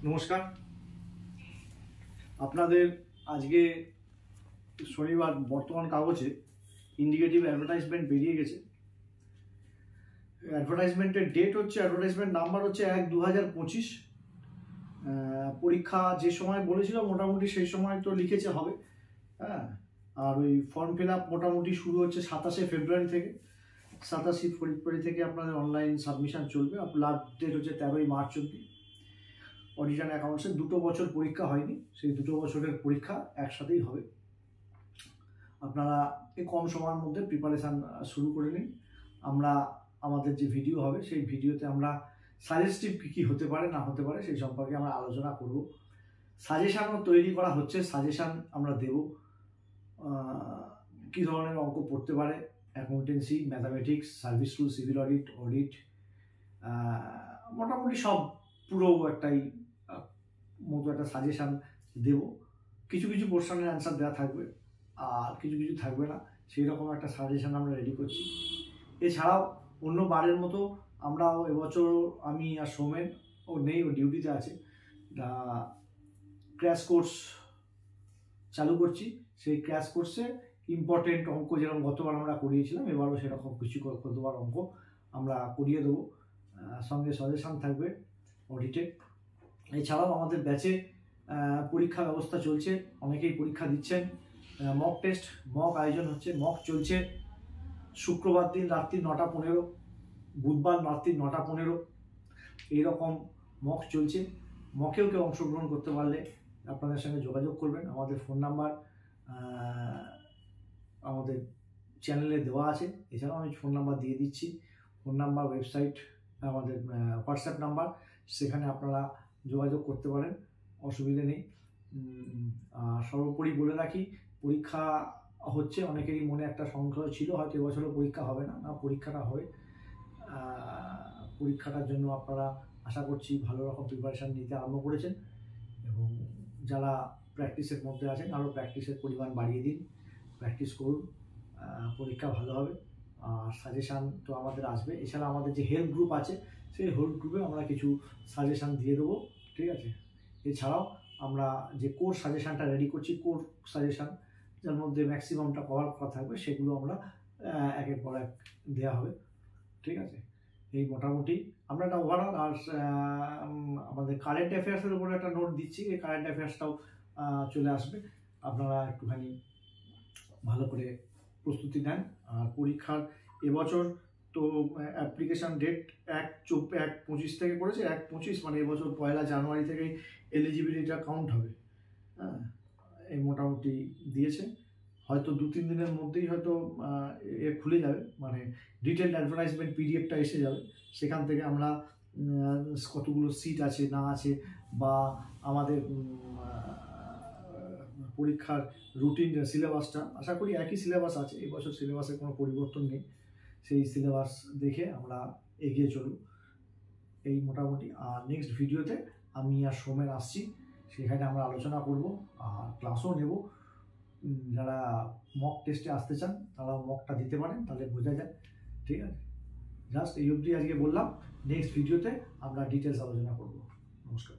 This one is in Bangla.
নমস্কার। আপনাদের আজকে শনিবার বর্তমান কাগজে ইন্ডিকেটিভ অ্যাডভার্টাইজমেন্ট বেরিয়ে গেছে। অ্যাডভার্টাইজমেন্টের ডেট হচ্ছে, অ্যাডভার্টাইজমেন্ট নাম্বার হচ্ছে 1/2025। পরীক্ষা যে সময় বলেছিল মোটামুটি সেই সময় তো লিখেছে হবে। হ্যাঁ, আর ওই ফর্ম ফিল আপ মোটামুটি শুরু হচ্ছে 27শে ফেব্রুয়ারি থেকে। 27শে ফেব্রুয়ারি থেকে আপনাদের অনলাইন সাবমিশন চলবে। লাস্ট ডেট হচ্ছে 13ই মার্চ অব্দি। অডিট অ্যান্ড অ্যাকাউন্টসে 2 বছর পরীক্ষা হয়নি, সেই 2 বছরের পরীক্ষা একসাথেই হবে। আপনারা এই কম সময়ের মধ্যে প্রিপারেশান শুরু করে নিন। আমরা আমাদের যে ভিডিও হবে সেই ভিডিওতে আমরা সাজেস্টিভ কী কী হতে পারে না হতে পারে সেই সম্পর্কে আমরা আলোচনা করব। সাজেশানও তৈরি করা হচ্ছে, সাজেশান আমরা দেব কী ধরনের অঙ্ক পড়তে পারে, accountancy, mathematics, service rule, civil audit, মোটামুটি সব পুরো একটাই মতো একটা সাজেশান দেব। কিছু কিছু কোশ্চেনের অ্যান্সার দেওয়া থাকবে আর কিছু কিছু থাকবে না, সেই রকম একটা সাজেশান আমরা রেডি করছি। এছাড়াও অন্য বারের মতো আমরাও এবছর আমি আর সৌমেন ও নেই, ও ডিউটিতে আছে, ক্র্যাশ কোর্স চালু করছি। সেই ক্র্যাশ কোর্সে ইম্পর্টেন্ট অঙ্ক যেরকম গতবার আমরা করিয়েছিলাম, এবারও সেরকম কিছু কতবার অঙ্ক আমরা করিয়ে দেবো, সঙ্গে সাজেশান থাকবে অডিটে। এছাড়াও আমাদের ব্যাচে পরীক্ষা ব্যবস্থা চলছে, অনেকেই পরীক্ষা দিচ্ছেন। মক টেস্ট, মক আয়োজন হচ্ছে, মক চলছে শুক্রবার দিন রাত্রি 9টা 15, বুধবার রাত্রি 9টা 15, এইরকম মক চলছে। মকেও কেউ অংশগ্রহণ করতে পারলে আপনাদের সঙ্গে যোগাযোগ করবেন। আমাদের ফোন নাম্বার আমাদের চ্যানেলে দেওয়া আছে, এছাড়াও আমি ফোন নাম্বার দিয়ে দিচ্ছি। ফোন নাম্বার, ওয়েবসাইট, আমাদের হোয়াটসঅ্যাপ নাম্বার, সেখানে আপনারা যোগাযোগ করতে পারেন, অসুবিধে নেই। আর সর্বোপরি বলে রাখি, পরীক্ষা হচ্ছে, অনেকেরই মনে একটা সংশয় ছিল হয়তো এবছরও পরীক্ষা হবে না, পরীক্ষাটা হবে। পরীক্ষাটার জন্য আপনারা আশা করছি ভালো রকম প্রিপারেশান নিতে আরম্ভ করেছেন, এবং যারা প্র্যাকটিসের মধ্যে আছেন আরও প্র্যাকটিসের পরিমাণ বাড়িয়ে দিন, প্র্যাকটিস করুন, পরীক্ষা ভালো হবে। আর সাজেশান তো আমাদের আসবে। এছাড়া আমাদের যে হেল্প গ্রুপ আছে, সেই হেল্প গ্রুপে আমরা কিছু সাজেশান দিয়ে দেবো, ঠিক আছে। এছাড়াও আমরা যে কোর্স সাজেশানটা রেডি করছি, কোর্স সাজেশান যার মধ্যে ম্যাক্সিমামটা কভার করা থাকবে, সেগুলো আমরা একের পর এক দেওয়া হবে, ঠিক আছে। এই মোটামুটি আমরা একটা ওভারঅল আর আমাদের কারেন্ট অ্যাফেয়ার্সের উপরে একটা নোট দিচ্ছি, এই কারেন্ট অ্যাফেয়ার্সটাও চলে আসবে। আপনারা একটুখানি ভালো করে প্রস্তুতি নেন। আর পরীক্ষার এবছর তো অ্যাপ্লিকেশান ডেট 1/25 থেকে করেছে, 1/25 মানে এবছর 1 জানুয়ারি থেকেই এলিজিবিলিটিটা কাউন্ট হবে। হ্যাঁ, এই মোটামুটি দিয়েছে, হয়তো 2-3 দিনের মধ্যেই হয়তো খুলে যাবে, মানে ডিটেলড অ্যাডভার্টাইজমেন্ট পিডিএফটা এসে যাবে। সেখান থেকে আমরা কতগুলো সিট আছে না আছে, বা আমাদের পরীক্ষার রুটিন সিলেবাসটা, আশা করি একই সিলেবাস আছে, এবছর সিলেবাসের কোনো পরিবর্তন নেই, সেই সিলেবাস দেখে আমরা এগিয়ে চলব, এই মোটামুটি। আর নেক্সট ভিডিওতে আমি আর সৌমেন আসছি, সেখানে আমরা আলোচনা করব আর ক্লাসও নেব। যারা মক টেস্টে আসতে চান তারা মকটা দিতে পারেন, তাহলে বোঝা যায়, ঠিক আছে। জাস্ট এই অবধি আজকে বললাম, নেক্সট ভিডিওতে আমরা ডিটেলস আলোচনা করব। নমস্কার।